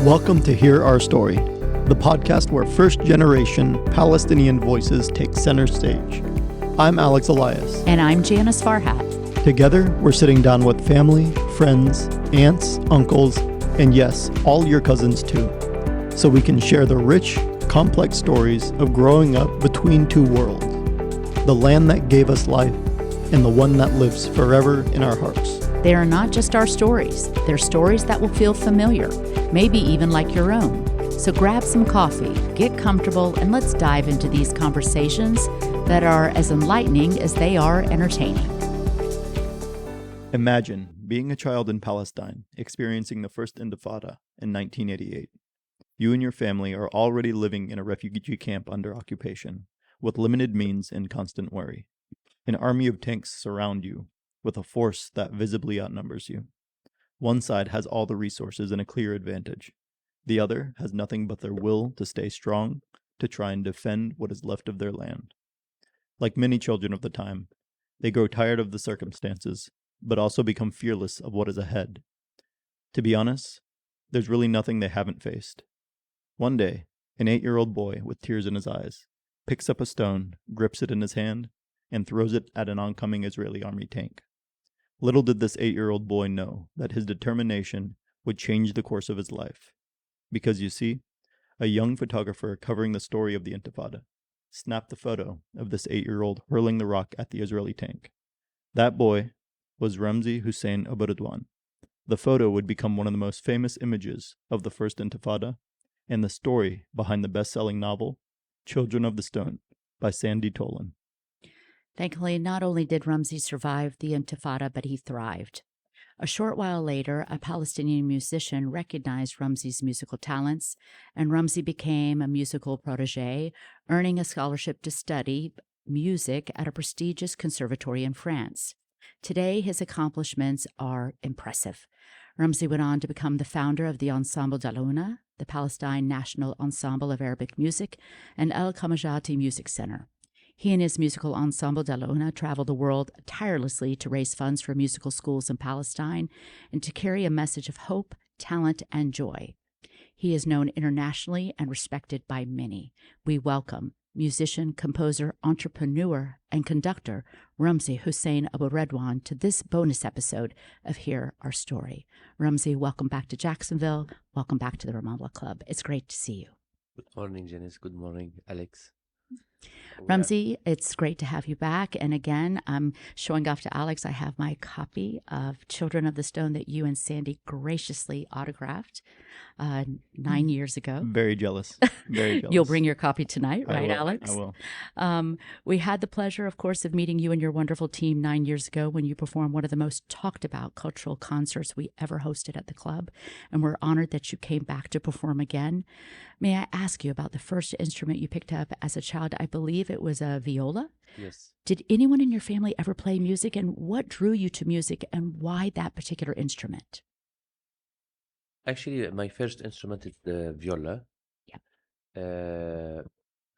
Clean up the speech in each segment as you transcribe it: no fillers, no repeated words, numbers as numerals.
Welcome to Hear Our Story, the podcast where first-generation Palestinian voices take center stage. I'm Elias. And I'm Janice Farhat. Together, we're sitting down with family, friends, aunts, uncles, and yes, all your cousins too, so we can share the rich, complex stories of growing up between two worlds, the land that gave us life and the one that lives forever in our hearts. They are not just our stories. They're stories that will feel familiar, maybe even like your own. So grab some coffee, get comfortable, and let's dive into these conversations that are as enlightening as they are entertaining. Imagine being a child in Palestine, experiencing the first Intifada in 1988. You and your family are already living in a refugee camp under occupation, with limited means and constant worry. An army of tanks surround you, with a force that visibly outnumbers you. One side has all the resources and a clear advantage. The other has nothing but their will to stay strong, to try and defend what is left of their land. Like many children of the time, they grow tired of the circumstances, but also become fearless of what is ahead. To be honest, there's really nothing they haven't faced. One day, an 8-year-old boy with tears in his eyes picks up a stone, grips it in his hand, and throws it at an oncoming Israeli army tank. Little did this 8-year-old boy know that his determination would change the course of his life. Because you see, a young photographer covering the story of the Intifada snapped the photo of this 8-year-old hurling the rock at the Israeli tank. That boy was Ramzi Aburedwan. The photo would become one of the most famous images of the first Intifada and the story behind the best-selling novel, Children of the Stone, by Sandy Tolan. Thankfully, not only did Ramzi survive the Intifada, but he thrived. A short while later, a Palestinian musician recognized Ramzi's musical talents, and Ramzi became a musical protege, earning a scholarship to study music at a prestigious conservatory in France. Today, his accomplishments are impressive. Ramzi went on to become the founder of the Ensemble Dalouna, the Palestine National Ensemble of Arabic Music, and El Kamajati Music Center. He and his musical ensemble Dalouna travel the world tirelessly to raise funds for musical schools in Palestine and to carry a message of hope, talent, and joy. He is known internationally and respected by many. We welcome musician, composer, entrepreneur, and conductor Ramzi Aburedwan to this bonus episode of Hear Our Story. Ramzi, welcome back to Jacksonville. Welcome back to the Ramallah Club. It's great to see you. Good morning, Janice. Good morning, Alex. Ramzi, it's great to have you back. And again, I'm showing off to Alex. I have my copy of Children of the Stone that you and Sandy graciously autographed 9 years ago. Very jealous. Very jealous. You'll bring your copy tonight, right, Alex? I will. We had the pleasure, of course, of meeting you and your wonderful team 9 years ago when you performed one of the most talked about cultural concerts we ever hosted at the club. And we're honored that you came back to perform again. May I ask you about the first instrument you picked up as a child? I believe it was a viola. Yes. Did anyone in your family ever play music, and what drew you to music, and why that particular instrument? Actually, my first instrument is the viola. Yeah.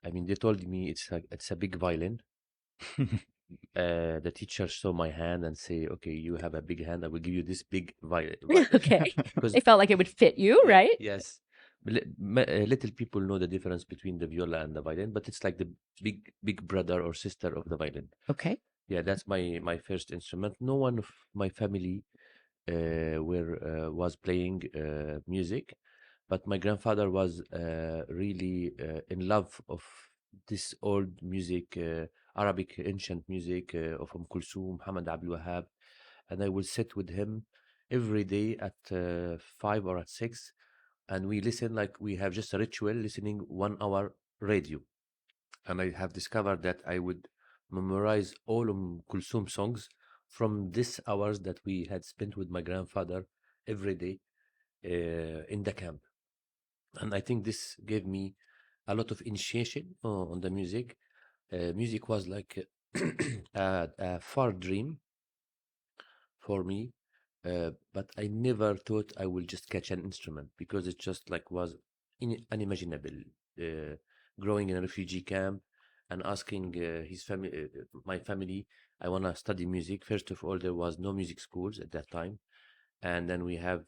They told me it's a big violin. The teacher saw my hand and say, "Okay, you have a big hand. I will give you this big violin." Okay. Because They felt like it would fit you, right? yes, little people know the difference between the viola and the violin, but it's like the big brother or sister of the violin. Okay. Yeah, that's my first instrument. No one of my family was playing music, but my grandfather was really in love of this old music, Arabic ancient music of Kulthum, Muhammad Abdul Wahab, and I will sit with him every day at 5 or at 6, and we listen like we have just a ritual, listening 1 hour radio, and I have discovered that I would memorize all Kulthum songs from these hours that we had spent with my grandfather every day in the camp. And I think this gave me a lot of initiation on the music. Music was like a far dream for me, but I never thought I will just catch an instrument, because it just like was unimaginable. Growing in a refugee camp and asking my family, I want to study music. First of all, there was no music schools at that time, and then we have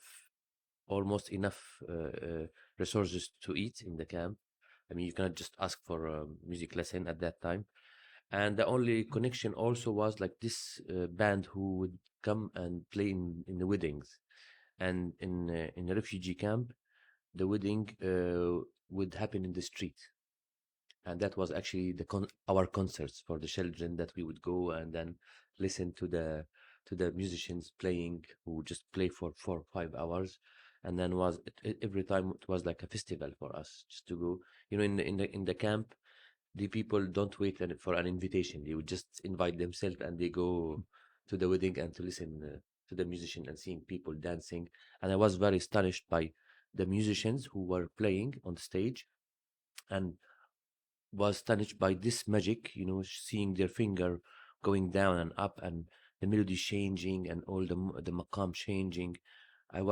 almost enough resources to eat in the camp. I mean, you cannot just ask for a music lesson at that time. And the only connection also was like this band who would come and play in the weddings. And in a refugee camp, the wedding would happen in the street, and that was actually our concerts for the children, that we would go and then listen to the musicians playing, who would just play for 4 or 5 hours. And then every time it was like a festival for us just to go. You know, in the camp, the people don't wait for an invitation. They would just invite themselves and they go to the wedding and to listen to the musician and seeing people dancing. And I was very astonished by the musicians who were playing on the stage, and was astonished by this magic, you know, seeing their finger going down and up, and the melody changing, and all the maqam changing. I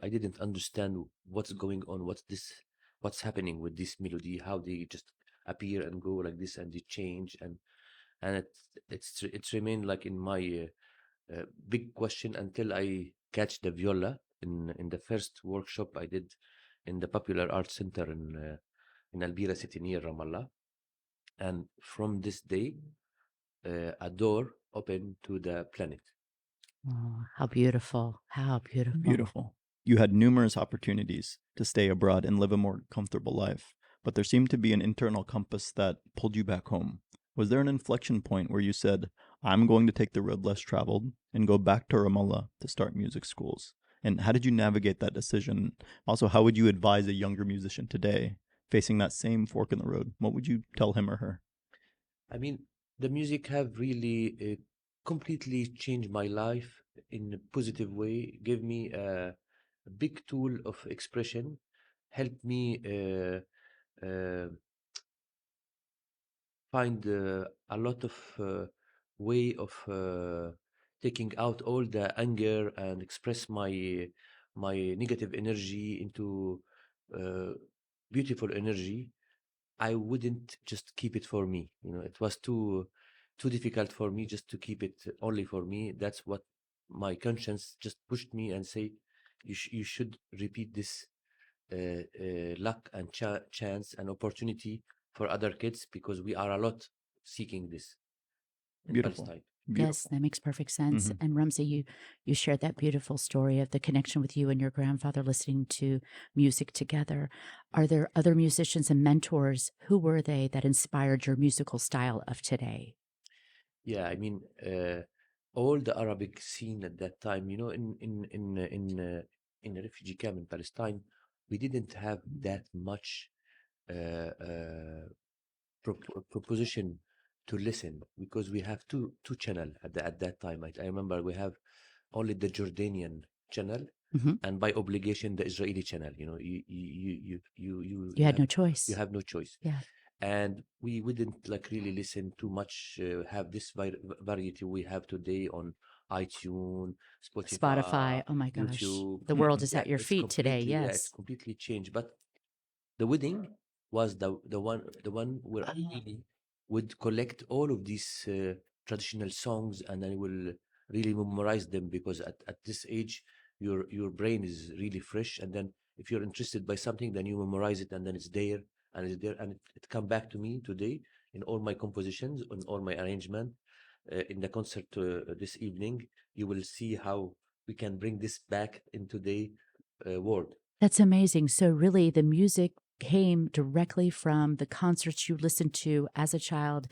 didn't understand what's going on, what's happening with this melody, how they just appear and go like this, and they change, and it's remained like in my big question until I catch the viola in the first workshop I did in the Popular Arts Center in Albira city near Ramallah. And from this day, a door opened to the planet. Oh, how beautiful. How beautiful. Beautiful. You had numerous opportunities to stay abroad and live a more comfortable life, but there seemed to be an internal compass that pulled you back home. Was there an inflection point where you said, I'm going to take the road less traveled and go back to Ramallah to start music schools? And how did you navigate that decision? Also, how would you advise a younger musician today facing that same fork in the road? What would you tell him or her? I mean, the music have really completely changed my life in a positive way, gave me a big tool of expression, helped me find a lot of way of taking out all the anger and express my negative energy into uh, beautiful energy. I wouldn't just keep it for me. You know, it was too difficult for me just to keep it only for me. That's what my conscience just pushed me and say, you should repeat this luck and chance and opportunity for other kids, because we are a lot seeking this in Beautiful. Palestine. Yes, Beautiful. that makes perfect sense. Mhm. And Ramzi, you shared that beautiful story of the connection with you and your grandfather listening to music together. Are there other musicians and mentors? Who were they that inspired your musical style of today? Yeah, I mean, all the Arabic scene at that time, you know, in a refugee camp in Palestine, we didn't have that much proposition to listen, because we have two channel at that time. I remember we have only the Jordanian channel, Hmm. and by obligation the Israeli channel. You know, You had no choice. you have no choice. Yeah. And we wouldn't like really listen too much, have this variety we have today on iTunes, Spotify. Spotify, Oh my gosh. YouTube. The world is Yeah, at your it's feet today. completely, yeah, it's Yes. completely changed. But the wedding was the one where I really would collect all of these traditional songs, and I will really memorize them, because at this age your brain is really fresh, and then if you're interested by something, then you memorize it, and then it's there, and it come back to me today in all my compositions, in all my arrangement. In the concert this evening, you will see how we can bring this back into the world. That's amazing. So, really, the music came directly from the concerts you listened to as a child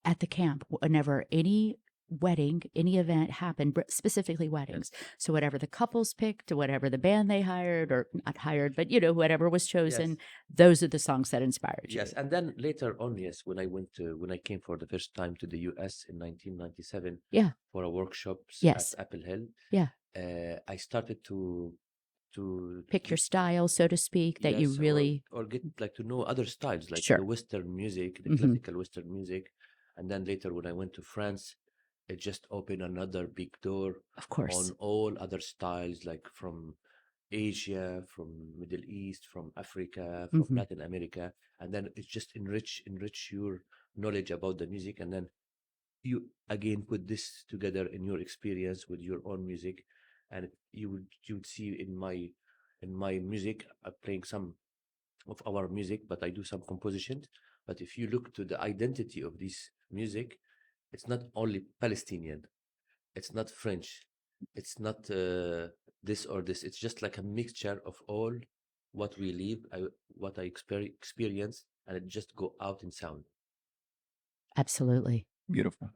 at the camp. Whenever any wedding, any event happened, specifically weddings. So, whatever the couples picked, whatever the band they hired, or not hired, but whatever was chosen, Yes. those are the songs that inspired you. Yes, and then later on, yes, when I came for the first time to the US in 1997 Yeah. for a workshops Yes. at Apple Hill, Yeah. I started to Pick your style, so to speak, that you yes, really. or get like to know other styles, like the Sure. Western music, the Mhm. classical Western music. And then later when I went to France, it just opened another big door Of course. on all other styles, like from Asia, from Middle East, from Africa, from Mhm. Latin America. And then it's just enrich your knowledge about the music, and then you again put this together in your experience with your own music. And you would see in my in my music. I'm playing some of our music, but I do some compositions. But if you look to the identity of this music, it's not only Palestinian, it's not French, it's not this or this. It's just like a mixture of all what we live, what I experience, and it just go out in sound. Absolutely. Beautiful.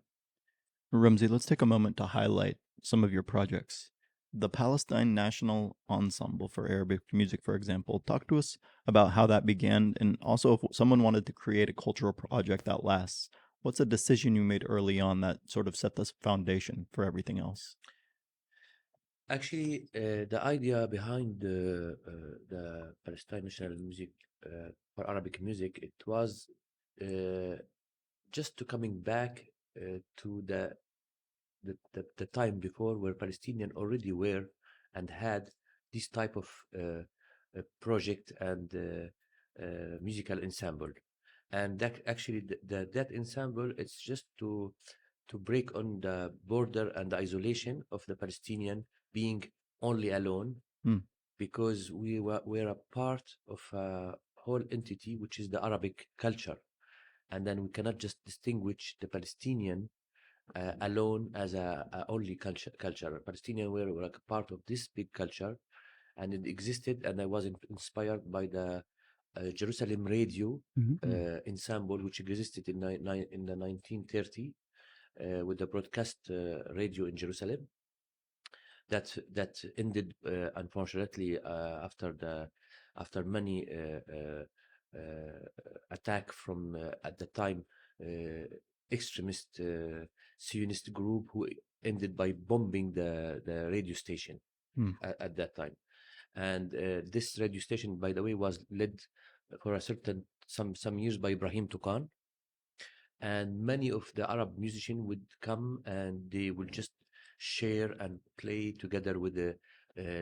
Ramzi, let's take a moment to highlight some of your projects. The Palestine National Ensemble for Arabic Music, for example. Talk to us about how that began, and also if someone wanted to create a cultural project that lasts, what's a decision you made early on that sort of set the foundation for everything else? Actually, the idea behind the Palestine National Music for Arabic music, it was uh, just to coming back to the time before where Palestinian already were and had this type of project and musical ensemble, and that actually that ensemble, it's just to break on the border and the isolation of the Palestinian being only alone, Hmm. because we're a part of a whole entity which is the Arabic culture, and then we cannot just distinguish the Palestinian alone as a only culture. Palestinian were like a part of this big culture, and it existed. And I was inspired by the Jerusalem radio Mhm. ensemble, which existed in the 1930 with the broadcast radio in Jerusalem. That ended unfortunately after many attack from at the time uh, extremist Zionist group who ended by bombing the radio station Hmm. at that time. And this radio station, by the way, was led for a certain some years by Ibrahim Tukan, and many of the Arab musicians would come and they would just share and play together with the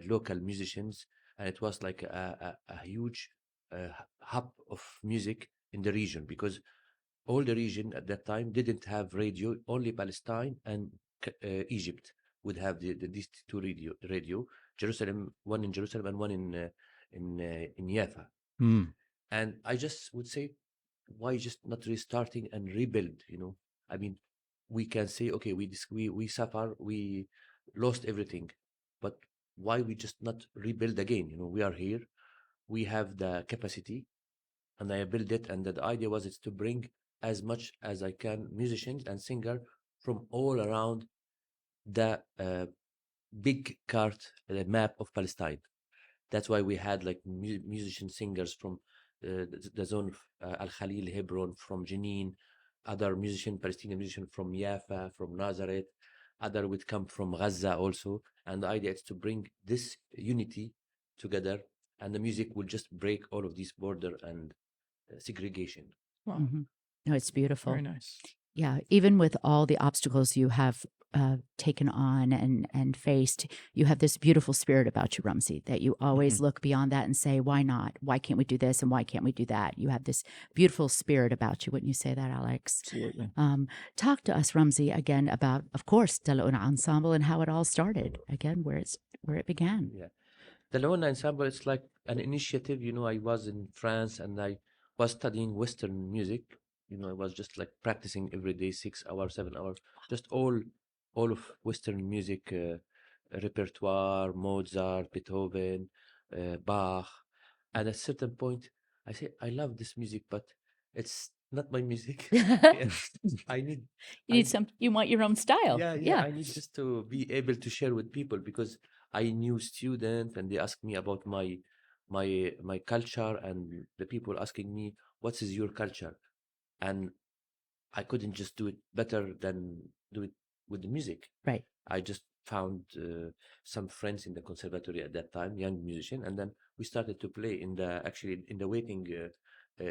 local musicians, and it was like a huge hub of music in the region, because all the region at that time didn't have radio. Only Palestine and Egypt would have these two radio. Jerusalem, one in Jerusalem and one in Jaffa. Hmm. And I just would say, why just not restarting and rebuild? I mean, we can say, okay, we suffer, we lost everything, but why we just not rebuild again? We are here, we have the capacity, and I build it. And the idea was it's to bring as much as I can musicians and singer from all around the big cart, the map of Palestine. That's why we had like musician singers from the zone of Al Khalil, Hebron, from Jenin, other musician, Palestinian musician from Jaffa, from Nazareth, other would come from Gaza also. And the idea is to bring this unity together, and the music will just break all of these border and segregation. Wow. Mhm. No, it's beautiful. Very nice. Yeah, even with all the obstacles you have taken on and faced, you have this beautiful spirit about you, Ramzi, that you always look beyond that and say, why not? Why can't we do this? And why can't we do that? You have this beautiful spirit about you. Wouldn't you say that, Alex? Absolutely. Talk to us, Ramzi, again about, of course, Dalauna Ensemble and how it all started. Again, where it began. Yeah. The Leona Ensemble, it's like an initiative. I was in France and I was studying Western music. I was just like practicing every day, 6 hours, 7 hours, just all of Western music repertoire, Mozart, Beethoven, Bach. And at a certain point, I say, I love this music, but it's not my music. Yeah. I need, You I need you want your own style. yeah, I need just to be able to share with people, because I knew student and they asked me about my culture, and the people asking me, what is your culture? And I couldn't just do it better than do it with the music. Right. I just found some friends in the conservatory at that time, young musician, and then we started to play actually in the waiting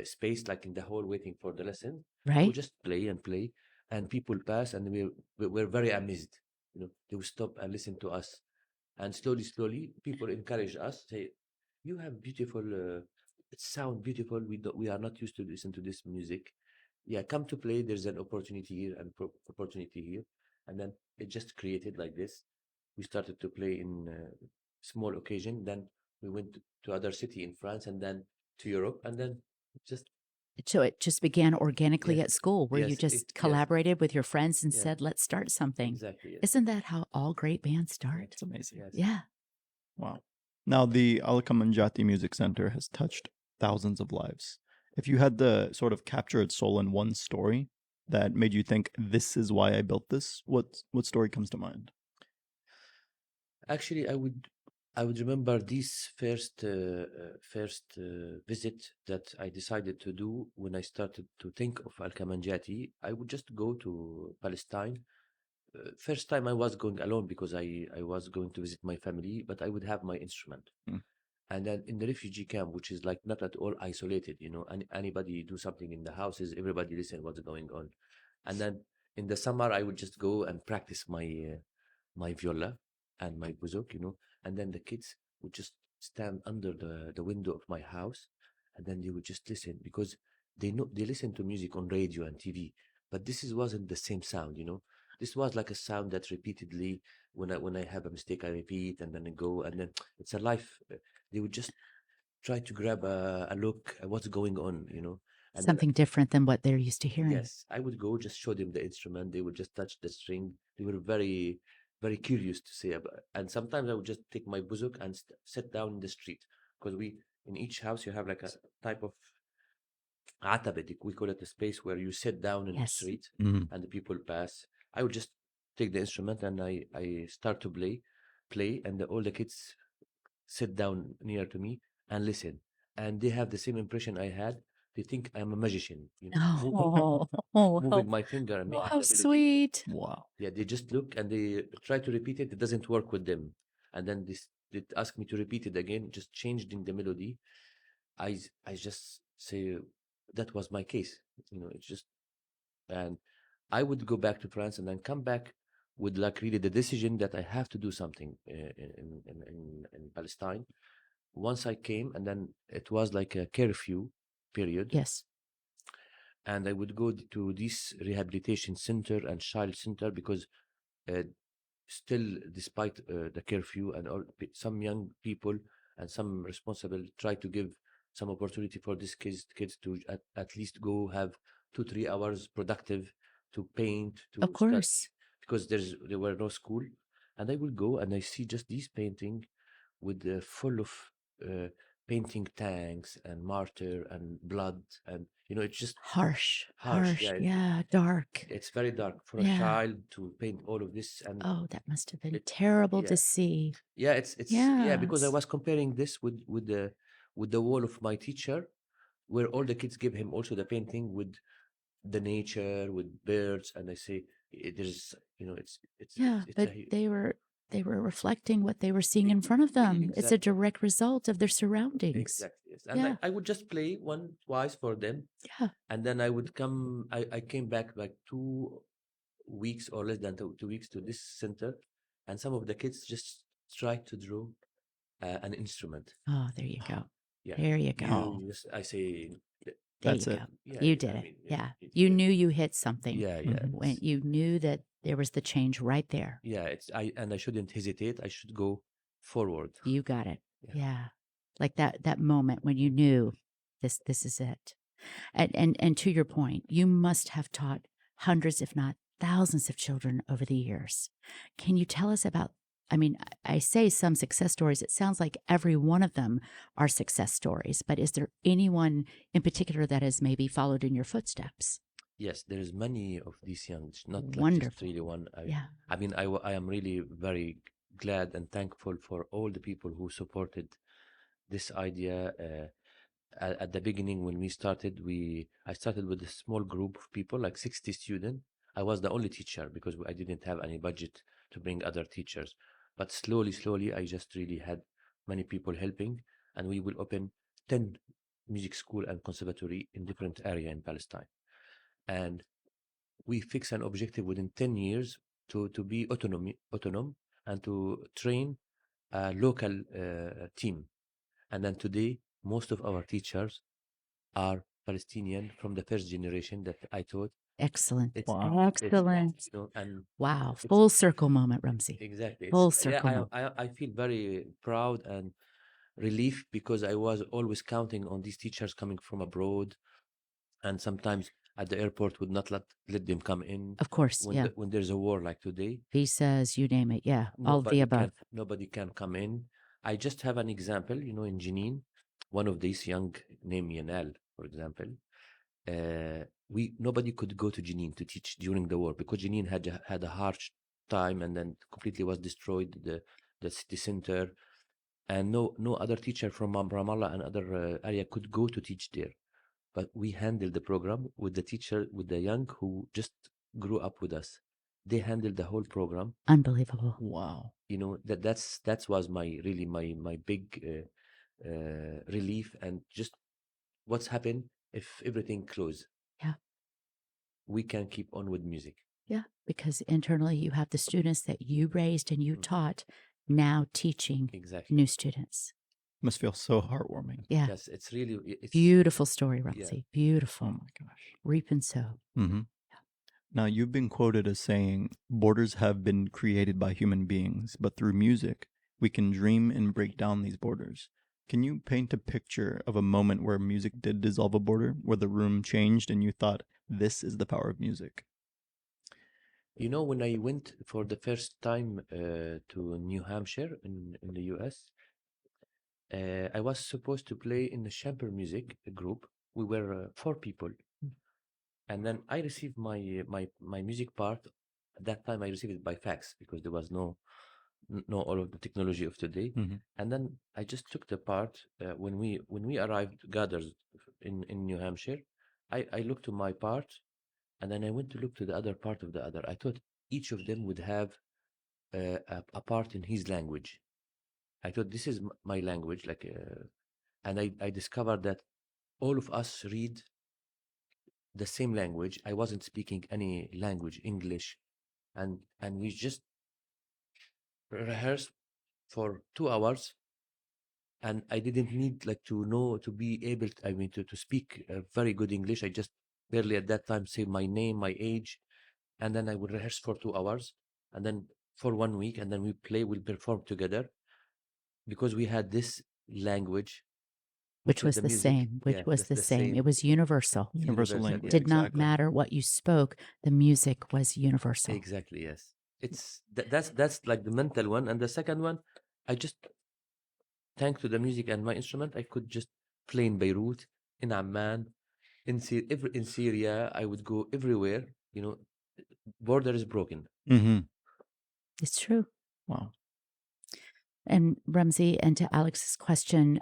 space, like in the hall, waiting for the lesson. We Right. just play and play, and people pass, and we were very amazed. They would stop and listen to us, and slowly, people encourage us, say, "You have beautiful, it sound beautiful. We are not used to listen to this music. Yeah, come to play. There's an opportunity here and opportunity here." And then it just created like this. We started to play in small occasion. Then we went to other city in France, and then to Europe, and then just So it just began organically yes, at school where you yes, just yes, collaborated with your friends and yeah, said, let's start something. exactly, yes, Isn't that how all great bands yes, start? It's amazing. yes. Yeah. Wow. Now, the Alakamanjati Music Center has touched thousands of lives. If you had to sort of capture its soul in one story that made you think, this is why I built this, what story comes to mind? Actually, I would remember this first visit that I decided to do when I started to think of Al Kamanjati. I would just go to Palestine. First time I was going alone because I was going to visit my family, but I would have my instrument. Mm. And then in the refugee camp, which is like not at all isolated, you know, anybody do something in the houses, everybody listen what's going on. And then in the summer, I would just go and practice my viola and my buzuk, you know, and then the kids would just stand under the window of my house, and then they would just listen because they listen to music on radio and TV, but wasn't the same sound, you know. This was like a sound that repeatedly, when I have a mistake, I repeat, and then I go, and then it's a life. They would just try to grab a look at what's going on, you know, and then Something different than what they're used to hearing. yes, I would go just show them the instrument. They would just touch the string. They were very, very curious to say about. And sometimes I would just take my buzuk and sit down in the street because we in each house you have like a type of atabedik. We call it a space where you sit down in the Yes. street Mm. and the people pass. I would just take the instrument and I start to play, and all the kids sit down near to me and listen. And they have the same impression I had. They think I'm a magician, you know, moving my finger and making how the melody. sweet. Wow. Yeah, they just look and they try to repeat it. It doesn't work with them. And then they ask me to repeat it again, just changing the melody. I just say that was my case. You know, it's just, and I would go back to France and then come back with like really the decision that I have to do something in Palestine. Once I came, and then it was like a curfew period, Yes. and I would go to this rehabilitation center and child center because uh, still, despite the curfew and all, some young people and some responsible try to give some opportunity for these kids to at least go have 2-3 hours productive to paint, to Of course. because there were no school, and I will go and I see just this painting with full of uh, painting tanks and martyr and blood, and you know it's just Harsh. harsh. Yeah. Dark. It's very dark for a Yeah. child to paint all of this, and Oh, that must have been it, terrible yeah. to see. Yeah, it's yeah, because I Yes. was comparing this with the wall of my teacher, where all the kids give him also the painting with the nature, with birds, and I say there's, you know, Yeah, it's but they were reflecting what they were seeing in front of them. It's a exactly, direct result of their surroundings. exactly, yes. And Yeah. I would just play twice for them, Yeah. and then I would come. I came back like 2 weeks or less than 2 weeks to this center, and some of the kids just tried to draw an instrument. Oh, there you go. Yeah, There you go. Oh. I say, There That's you it. go. yeah, You I did it. mean, Yeah. it's You good. knew you hit something. Yeah, yeah, When you knew that there was the change right there. yeah. I shouldn't hesitate. I should go forward. You got it. Yeah. Yeah. Like that moment when you knew this is it. And to your point, you must have taught hundreds, if not thousands of children over the years. Can you tell us about, I mean, I say some success stories. It sounds like every one of them are success stories, but is there anyone in particular that has maybe followed in your footsteps? Yes, there is many of these young, not like just Wonderful. really one. Yeah. I mean, I am really very glad and thankful for all the people who supported this idea. At the beginning, when we started, I started with a small group of people, like 60 students. I was the only teacher because I didn't have any budget to bring other teachers. But slowly, I just really had many people helping, and we will open 10 music school and conservatory in different area in Palestine. And we fix an objective within 10 years to be autonomous and to train a local team. And then today, most of our teachers are Palestinian from the first generation that I taught. Excellent. Wow. Excellent. You know, and Wow. it's Full circle moment, Ramzi. exactly. Full Yeah, circle moment. I feel very proud, and relief because I was always counting on these teachers coming from abroad, and sometimes at the airport would not let them come in Of course, when yeah. when there's a war like today. Visas, you name it. Yeah, all of the above. Nobody can come in. I just have an example, in Jenin, one of these young named Yanal, for example. We nobody could go to Jenin to teach during the war because Jenin had a harsh time and then completely was destroyed, the city center, and no other teacher from Ramallah and other area could go to teach there. But we handled the program with the teacher, with the young who just grew up with us. They handled the whole program. Unbelievable. Wow. That was my big relief. And just what's happened if everything closed. Yeah. We can keep on with music. Yeah, because internally you have the students that you raised and you taught now teaching Exactly. new students. Must feel so heartwarming. Yeah. Yes, it's really Beautiful story, Ramzi. Beautiful. Oh my gosh. Reap and sow. Mm-hmm. Now, you've been quoted as saying, borders have been created by human beings, but through music, we can dream and break down these borders. Can you paint a picture of a moment where music did dissolve a border, where the room changed and you thought, this is the power of music? When I went for the first time to New Hampshire in the US, I was supposed to play in the chamber music group. We were 4 people. And then I received my music part. At that time, I received it by fax because there was no all of the technology of today. Mm-hmm. And then I just took the part when we arrived gathered in New Hampshire. I looked to my part, and then I went to look to the other part of the other. I thought each of them would have a part in his language. I thought this is my language, and I discovered that all of us read the same language. I wasn't speaking any language, English, and we just rehearsed for 2 hours, and I didn't need to be able to speak very good English. I just barely at that time say my name, my age, and then I would rehearse for 2 hours, and then for 1 week, and then we'll perform together because we had this language, Which is was the the music. same. Which Yeah, was that's the the same. same. It was universal. Universal Universal, language. yeah. Did not exactly. matter what you spoke. The music was universal. Exactly, yes. That's like the mental one, and the second one, I just thanks to the music and my instrument, I could just play in Beirut, in Amman, in Syria. I would go everywhere. Border is broken. Mm-hmm. It's true. Wow. And Ramzi, and to Alex's question,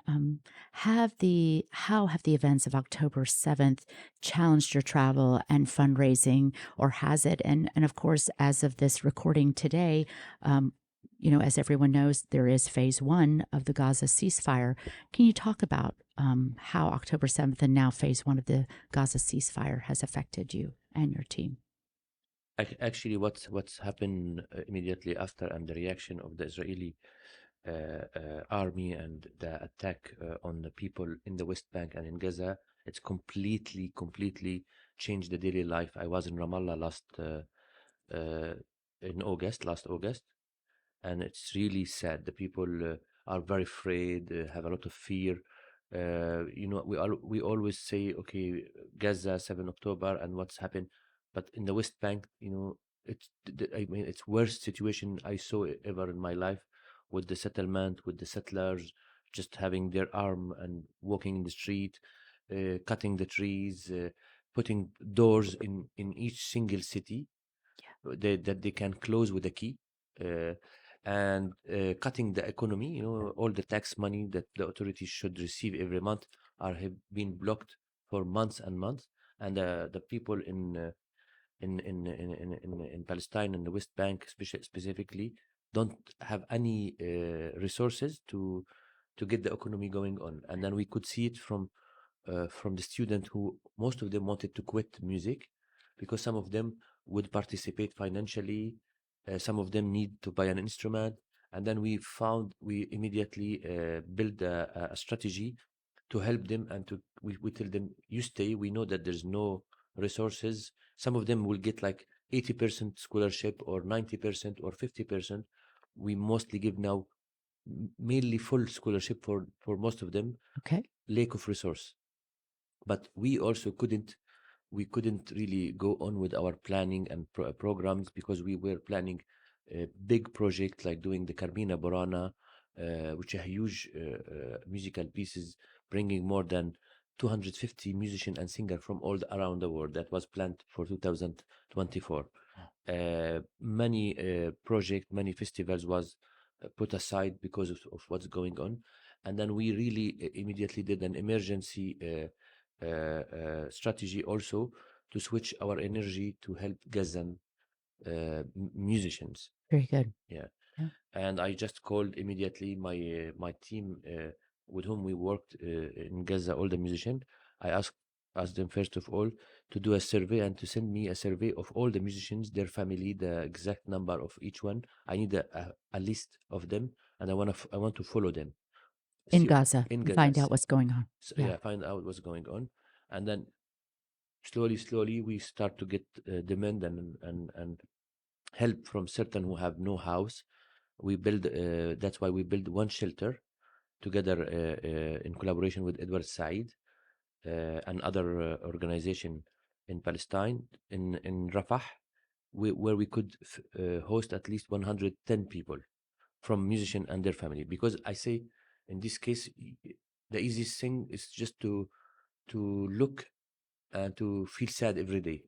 how have the events of October 7th challenged your travel and fundraising, or has it? And of course, as of this recording today, as everyone knows, there is phase 1 of the Gaza ceasefire. Can you talk about how October 7th and now phase 1 of the Gaza ceasefire has affected you and your team? Actually, what's happened immediately after, and the reaction of the Israeli army and the attack on the people in the West Bank and in Gaza, it's completely changed the daily life. I was in Ramallah last August, and it's really sad. The people are very afraid, have a lot of fear. We always say, okay, Gaza, 7 October, and what's happened, but in the West Bank, it's worst situation I saw ever in my life, with the settlement, with the settlers just having their arm and walking in the street, cutting the trees, putting doors in each single city that they can close with a key, and cutting the economy. All the tax money that the authorities should receive every month have been blocked for months and months, and the people in Palestine and the West Bank, specifically, don't have any resources to get the economy going on. And then we could see it from the student, who most of them wanted to quit music because some of them would participate financially, some of them need to buy an instrument, and then we immediately build a strategy to help them, and we tell them, you stay, we know that there's no resources. Some of them will get like 80% scholarship or 90% or 50%. We mostly give now mainly full scholarship for most of them, Okay. lack of resource. But we also couldn't really go on with our planning and programs, because we were planning a big project like doing the Carmina Burana, which are huge musical pieces, bringing more than 250 musicians and singers from all around the world. That was planned for 2024. Many many festivals was put aside because of what's going on. And then we really immediately did an emergency strategy also to switch our energy to help Gazan musicians. Very good. Yeah. Yeah. And I just called immediately my team with whom we worked in Gaza, all the musicians. I asked them first of all to do a survey and to send me a survey of all the musicians, their family, the exact number of each one. I need a list of them, and I want to follow them. In See, Gaza, in and Gaza, find out what's going on. so, Yeah. yeah, find out what's going on, and then slowly we start to get demand and help from certain who have no house. We build that's why we build one shelter together in collaboration with Edward Said and other organization in Palestine, in Rafah, where we could host at least 110 people from musician and their family. Because I say in this case, the easiest thing is just to look and to feel sad every day.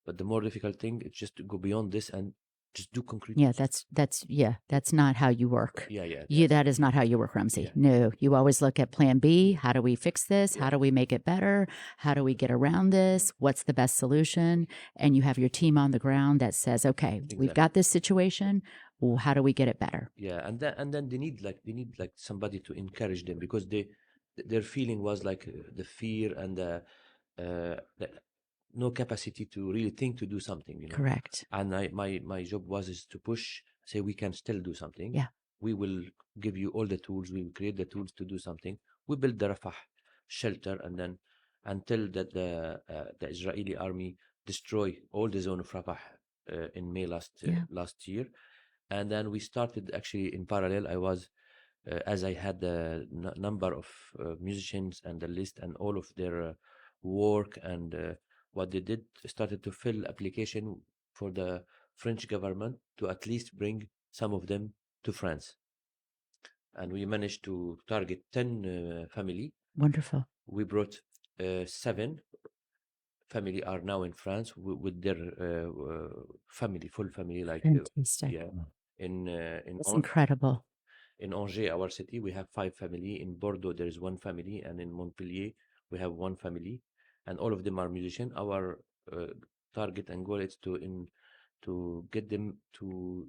But the more difficult thing is just to go beyond this and just do concrete. Yeah, that's not how you work. Yeah. That is not how you work, Ramzi. Yeah. No, you always look at plan B. How do we fix this? Yeah. How do we make it better? How do we get around this? What's the best solution? And you have your team on the ground that says, okay, we've Exactly. got this situation. Well, how do we get it better? Yeah, and then they need like somebody to encourage them, because their feeling was like the fear and the no capacity to really think to do something, you know. Correct. And my job was is to push, say we can still do something. Yeah. We will give you all the tools. We will create the tools to do something. We built the Rafah shelter, and then until that the Israeli army destroy all the zone of Rafah in May last year. And then we started actually in parallel. I was as I had the number of musicians and the list and all of their work and what they did, started to fill application for the French government to at least bring some of them to France. And we managed to target 10 family. Wonderful. We brought 7 family are now in France with their family, full family, like Fantastic. yeah. In It's incredible. In Angers, our city, we have 5 family. In Bordeaux, there is 1 family, and in Montpellier, we have 1 family, and all of them are musicians. Our target and goal is to get them to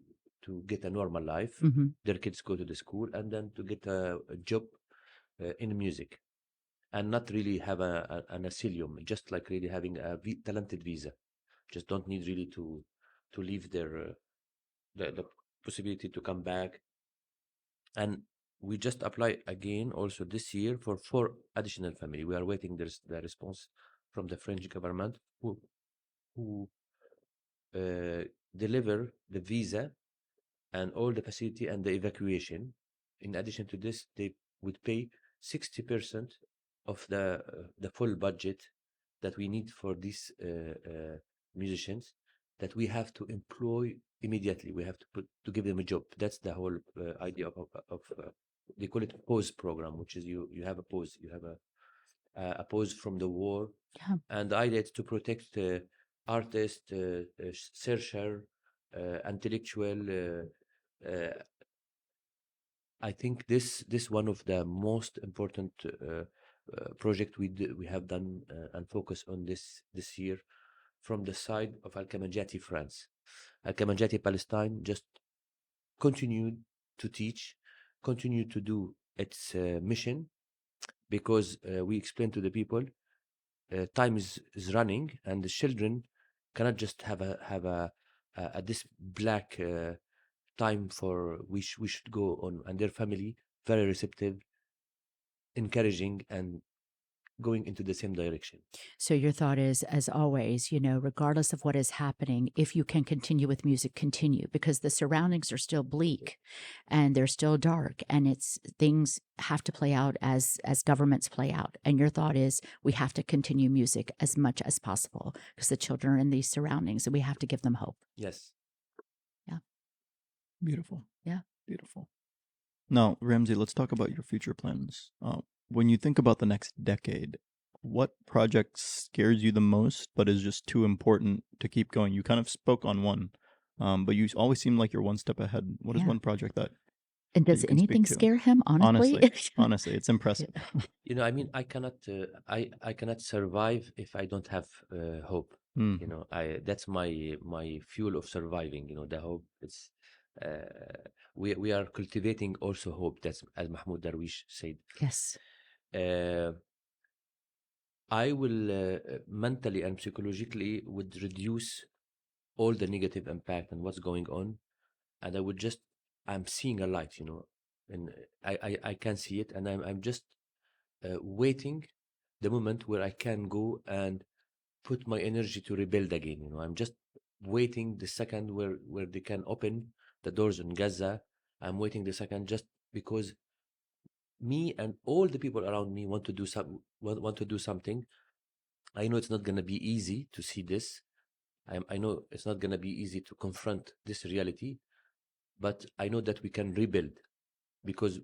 get a normal life. Hmm. Their kids go to the school, and then to get a job in music, and not really have an asylum, just like really having a talented visa. Just don't need really to leave their the possibility to come back. And we just apply again also this year for 4 additional family. We are waiting the response from the French government who deliver the visa and all the facility and the evacuation. In addition to this, they would pay 60% of the full budget that we need for these musicians that we have to employ immediately. We have to give them a job. That's the whole idea of they call it a pause program, which is you have a pause, you have a pause from the war. Yeah. And the idea is to protect artists, searcher, intellectual. I think this one of the most important project we have done and focus on this year from the side of Al-Kamanjati France. Al-Kamanjati Palestine just continued to teach, continue to do its mission, because we explain to the people time is running, and the children cannot just have a this black time for we should go on. And their family very receptive, encouraging, and going into the same direction. So your thought is, as always, regardless of what is happening, if you can continue with music, continue, because the surroundings are still bleak and they're still dark, and it's things have to play out as governments play out. And your thought is, we have to continue music as much as possible because the children are in these surroundings and we have to give them hope. Yes. Beautiful. Yeah. Beautiful. Now, Ramzi, let's talk about your future plans. When you think about the next decade, what project scares you the most but is just too important to keep going? You kind of spoke on one, but you always seem like you're one step ahead. What is Yeah. one project that And does you can speak anything to? scare him, honestly? Honestly, it's impressive. You know, I mean, I cannot survive if I don't have hope. Mm. You know, that's my fuel of surviving. You know, the hope. It's we are cultivating also hope. That's as Mahmoud Darwish said. Yes. I will mentally and psychologically would reduce all the negative impact and what's going on, and I would just I'm seeing a light. You know, and I can see it, and I'm just waiting the moment where I can go and put my energy to rebuild again. You know, I'm just waiting the second where they can open the doors in Gaza. I'm waiting the second just because me and all the people around me want to do want to do something. I know it's not gonna be easy to see this. I know it's not gonna be easy to confront this reality, but I know that we can rebuild because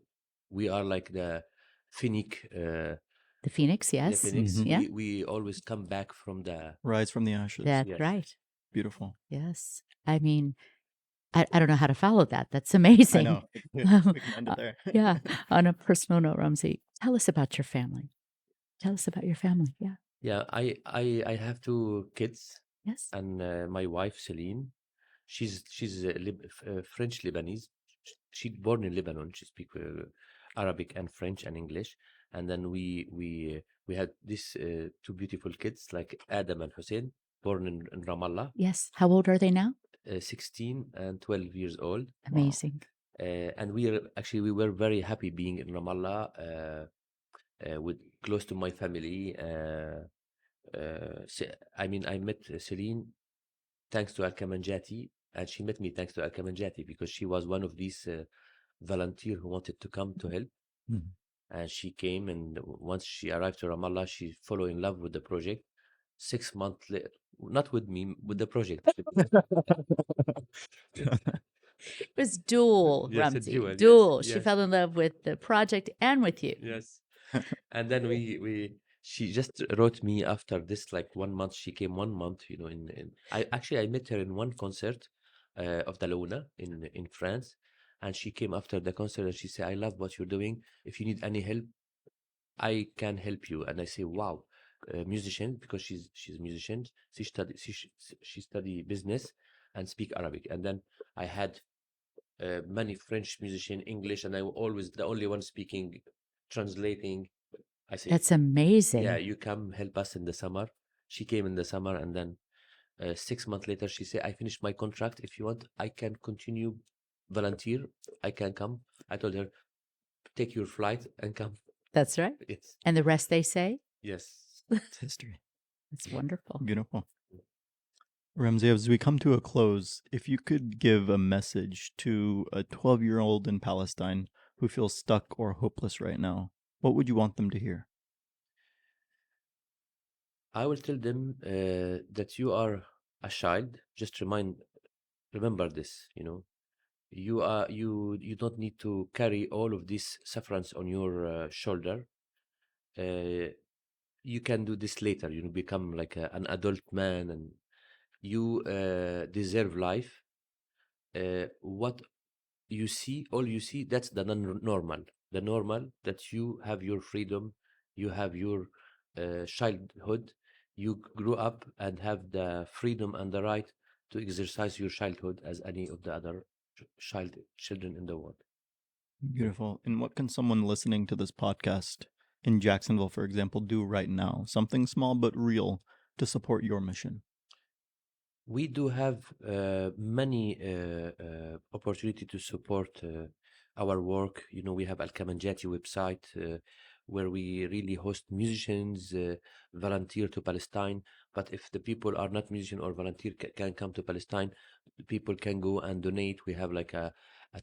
we are like the phoenix. The Phoenix, The yes. phoenix. Mhm. Yeah. We always come back from the Rise from the ashes. That's Yes. right. Beautiful. Yes. I mean, I don't know how to follow that. That's amazing. I know. We can end it there. Yeah. On a personal note, Ramzi, tell us about your family. Tell us about your family. Yeah. Yeah. I have two kids Yes. and my wife Celine. She's French Lebanese. She's born in Lebanon. She speaks Arabic and French and English. And then we had these two beautiful kids like Adam and Hussein, born in Ramallah, Yes. How old are they now? 16 and 12 years old. Amazing. And we were very happy being in Ramallah, with close to my family. I met Celine thanks to Al Kamanjati, and she met me thanks to Al Kamanjati because she was one of these volunteers who wanted to come to help. Mhm. And she came, and once she arrived to Ramallah, she fell in love with the project. 6 months later, not with me, with the project. It was dual, Yes, a Ramzi. dual, yes, Dual. She yes. fell in love with the project and with you. Yes. And then she just wrote me after this, like 1 month. She came 1 month, you know, I met her in one concert of the Luna in France. And she came after the concert and she said, I love what you're doing. If you need any help, I can help you. And I say, wow, musician, because she's a musician. She study business and speak Arabic. And then I had many French musician, English, and I was always the only one speaking, translating. I say, That's amazing. yeah, you come help us in the summer. She came in the summer, and then 6 months later, she said, I finished my contract. If you want, I can continue volunteer. I can come. I told her, take your flight and come. That's right. It's And the rest they say? yes. It's history. It's wonderful. Beautiful. Ramzi, as we come to a close, if you could give a message to a 12-year-old in Palestine who feels stuck or hopeless right now, what would you want them to hear? I will tell them that you are a child. Just remember this. You know, you don't need to carry all of this sufferance on your shoulder. You can do this later. You become like an adult man, and you deserve life. What you see, all you see, that's the normal. The normal that you have your freedom, you have your childhood. You grew up and have the freedom and the right to exercise your childhood as any of the other children in the world. Beautiful. And what can someone listening to this podcast in Jacksonville, for example, do right now? Something small but real to support your mission. We do have many opportunity to support our work. You know, we have Al Kamanjati website. where we really host musicians, volunteer to Palestine. But if the people are not musician or volunteer can come to Palestine, people can go and donate. We have like a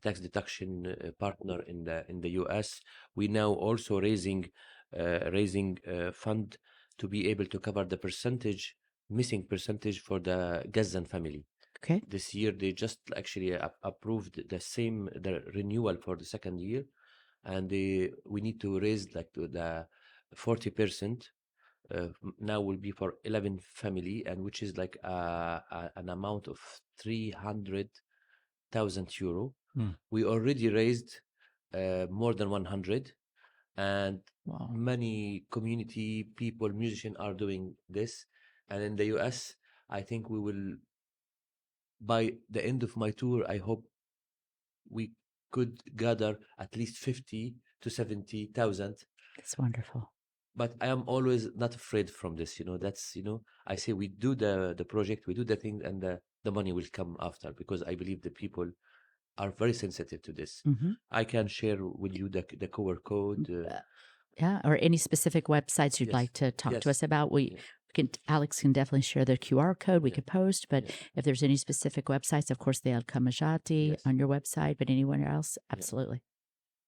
tax deduction partner in the US. We now also raising fund to be able to cover the missing percentage for the Gazan family. Okay. This year they just actually approved the renewal for the second year, and we need to raise like to the 40%. Now will be for 11 family, and which is like an amount of 300,000 euro. We already raised more than 100, and Wow. many community people, musicians are doing this. And in the US, I think we will, by the end of my tour, I hope we could gather at least 50 to 70,000. That's wonderful. But I am always not afraid from this. That's, I say we do the project, we do the thing, and the money will come after, because I believe the people are very sensitive to this. Mm-hmm. I can share with you the QR code. Yeah, or any specific websites you'd Yes. like to talk to Yes. us about. Alex can definitely share the QR code we could post, but if there's any specific websites, of course, the Al-Kamajati Yes. on your website, but anyone else, absolutely.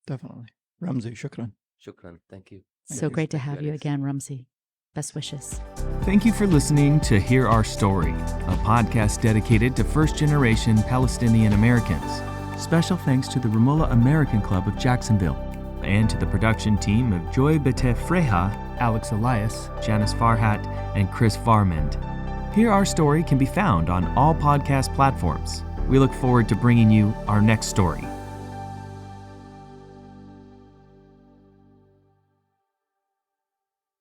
Definitely. Ramzi, shukran. Shukran. Thank you. So great to have you Alex. again, Ramzi. Best wishes. Thank you for listening to Hear Our Story, a podcast dedicated to first-generation Palestinian Americans. Special thanks to the Ramallah American Club of Jacksonville, and to the production team of Joy Bete Freha, Alex Elias, Janice Farhat, and Chris Farmand. Hear Our Story can be found on all podcast platforms. We look forward to bringing you our next story.